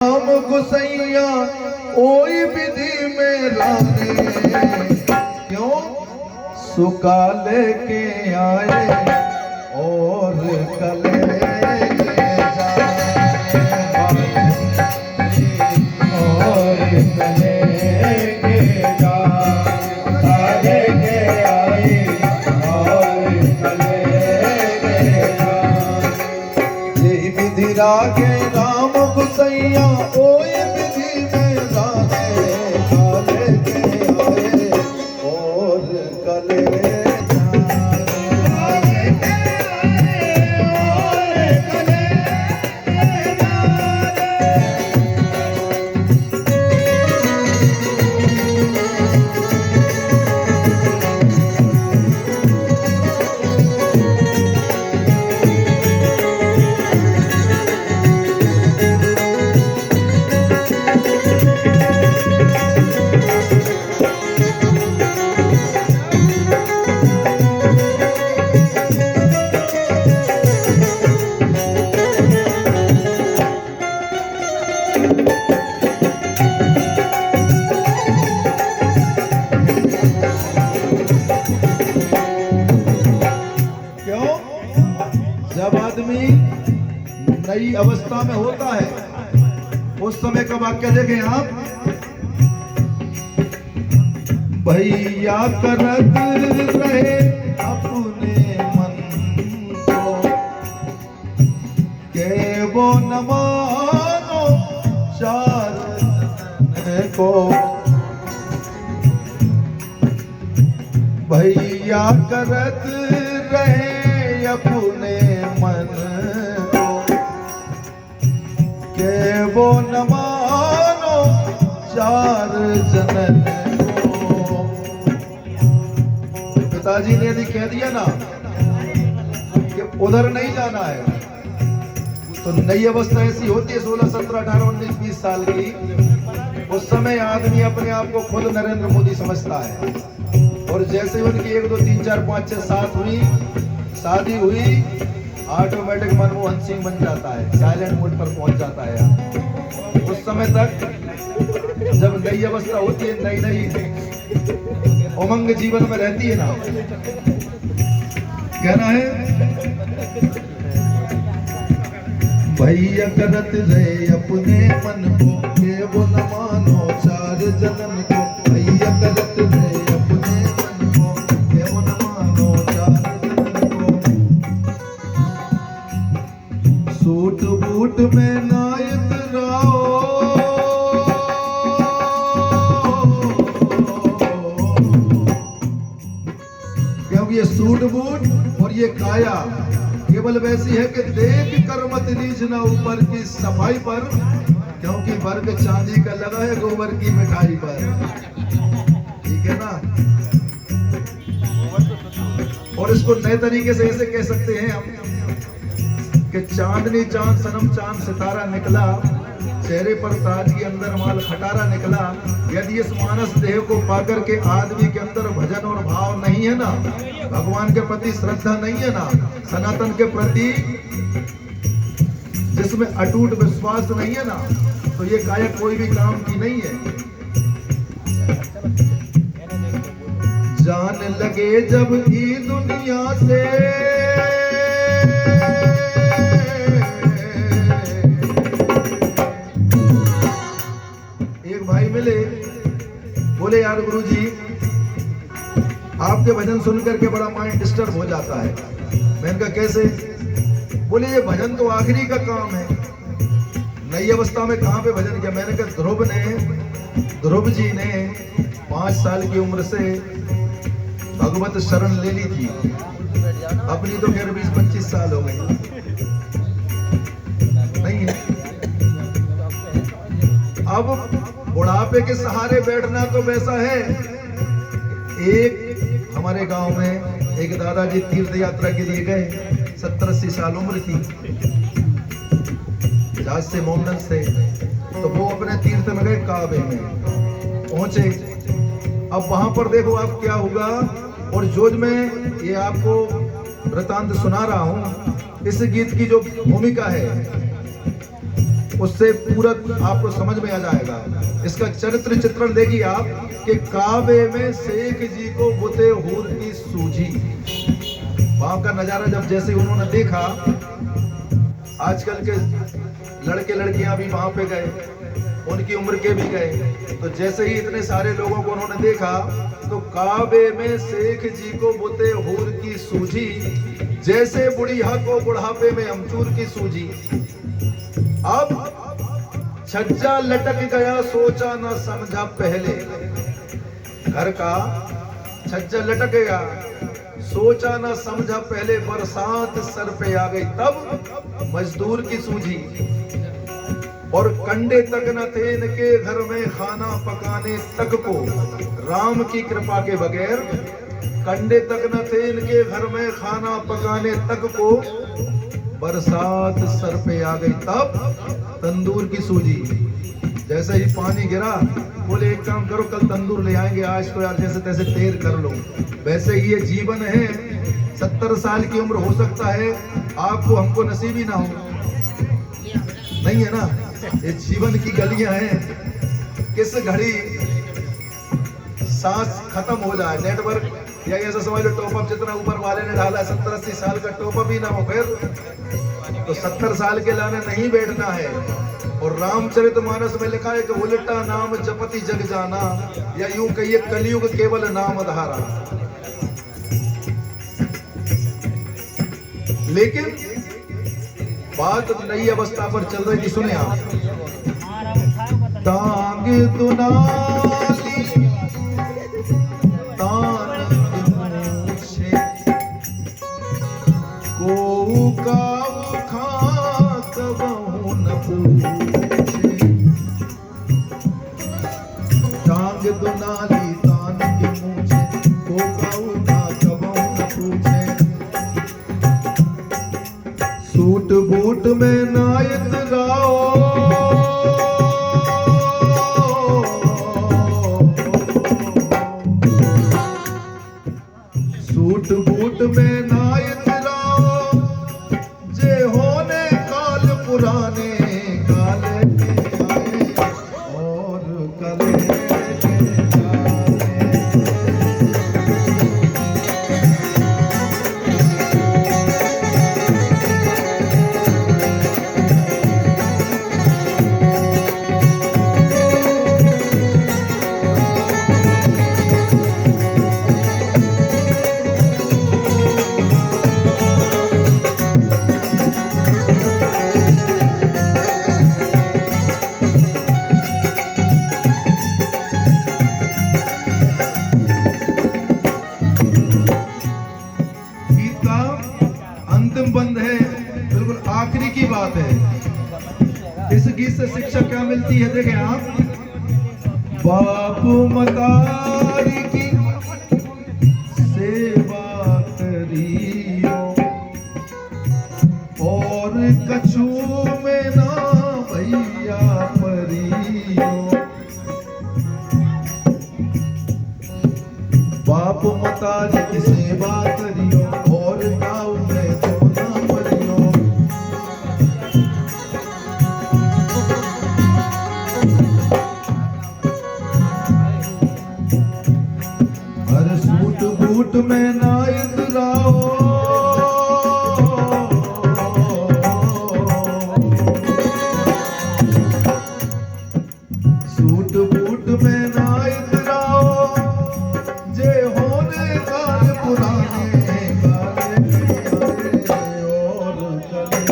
राम गुसैया ओई विधि में राने क्यों सुकाले के आए और कले और कले के जाए के आए और कले के विधि रागे राम गुसैया ओए विधि में रागे काले के आए और कले जब आदमी नई अवस्था में होता है उस समय का वाक्य देखें आप। भैया करत रहे अपने मन को के वो न मानो चार को। भैया करत रहे अपने मन को के वो न मानो चार जनन को। पिताजी ने यदि कह दिया ना कि उधर नहीं जाना है तो नई अवस्था ऐसी होती है 16, 17, 18, 19, 20 साल की। उस समय आदमी अपने आप को खुद नरेंद्र मोदी समझता है और जैसे उनकी 1, 2, 3, 4, 5, 6, 7 हुई शादी हुई ऑटोमेटिक मनमोहन सिंह बन जाता है, साइलेंट मोड पर पहुंच जाता है। उस समय तक जब नई अवस्था होती है, नई नई उमंग जीवन में रहती है ना, कहना है भैया करत रहे अपने मन को के वो न मानो चार जन्म को। भैया करत रहे अपने मन को के वो न मानो चार सूट बूट में नायत राओ क्योंकि ये सूट बूट और ये काया केवल वैसी है कि देख कर मत रीझना ऊपर की सफाई पर, क्योंकि वर्ग चांदी का लगा है गोबर की मिठाई पर। ठीक है ना। और इसको नए तरीके से ऐसे कह सकते हैं हम कि चांदनी चांद सनम चांद सितारा निकला, चेहरे पर ताजगी अंदर माल खटारा निकला। यदि इस मानस देह को पाकर के आदमी के अंदर भजन और भाव नहीं है ना, भगवान के प्रति श्रद्धा नहीं है ना, सनातन के प्रति जिसमें अटूट विश्वास नहीं है ना, तो ये काया कोई भी काम की नहीं है। जान लगे जब ई दुनिया से मिले, बोले यार गुरुजी आपके भजन सुन करके बड़ा माइंड डिस्टर्ब हो जाता है। मैंने कहा कैसे? बोले ये भजन तो आखिरी का काम है, नई अवस्था में कहाँ पे भजन किया। मैंने कहा ध्रुव जी ने 5 साल की उम्र से भगवत शरण ले ली थी, अपनी तो खैर 20-25 साल हो गई नहीं है। अब बुढ़ापे के सहारे बैठना तो वैसा है। एक हमारे गांव में एक दादाजी तीर्थ यात्रा के लिए गए, 70-80 साल उम्र थी, जहाज से मोमडन से, तो वो अपने तीर्थ में गए, काबे में पहुंचे। अब वहां पर देखो आप क्या होगा। और जो मैं ये आपको वृतांत सुना रहा हूं, इस गीत की जो भूमिका है उससे पूरा आपको समझ में आ जाएगा। इसका चरित्र चित्रण देखिए आप कि काबे में शेख जी को बुते हूर की सूझी। वहां का नजारा जब जैसे उन्होंने देखा, आजकल के लड़के लड़कियां भी वहां पे गए, उनकी उम्र के भी गए, तो जैसे ही इतने सारे लोगों को उन्होंने देखा तो काबे में शेख जी को बुते हूर की सूझी, जैसे बुढ़िया को बुढ़ापे में अमचूर की सूझी। अब छज्जा लटक गया, सोचा न समझा पहले। घर का छज्जा लटक गया, सोचा न समझा पहले, बरसात सर पे आ गई तब मजदूर की सूझी। और कंडे तक न थे इनके घर में खाना पकाने तक को, राम की कृपा के बगैर कंडे तक न थे इनके घर में खाना पकाने तक को, बरसात सर पे आ गई तब तंदूर की सूझी। जैसे ही पानी गिरा, बोले एक काम करो, कल तंदूर ले आएंगे, आज तो यार जैसे तैसे तैर कर लो। वैसे ही ये जीवन है, 70 साल की उम्र हो सकता है आपको, हमको नसीब ही ना हो, नहीं है ना। ये जीवन की गलियां हैं, किस घड़ी सांस खत्म हो जाए, नेटवर्क या ऐसा समझ लो टॉपअप जितना ऊपर वाले ने डाला 70-80 साल का टॉपअप ही ना हो, फिर तो 70 साल के लाने नहीं बैठना है। और रामचरितमानस में लिखा है कि उल्टा नाम जपति जग जाना, या यूं कहिए कलयुग केवल नाम धारा। लेकिन बात नई अवस्था पर चल रही थी, सुने आप। टांग दुनाली तान मूछे, को काऊ खा कबहू न पूछे। टांग दुनाली तान की मूछे, को काऊ खा कबहू न पूछे। सूट बूट में नायत राओ, सूट बूट में नायत राओ, जे होने काल पुराने काले के आए और कले के जाए। अंतिम बंद है, बिल्कुल आखिरी की बात है। इस गीत से शिक्षा क्या मिलती है, देखें आप। बाप मतारी की सेवा करियो, और कछु में ना भैया परियो। बाप मतारी की सेवा करियो, और गाँव में तो ना परियो। हर सूट बूट में नायत राओ, सूट बूट में नायत राओ, जे होने काल पुराने काले के आए और कले।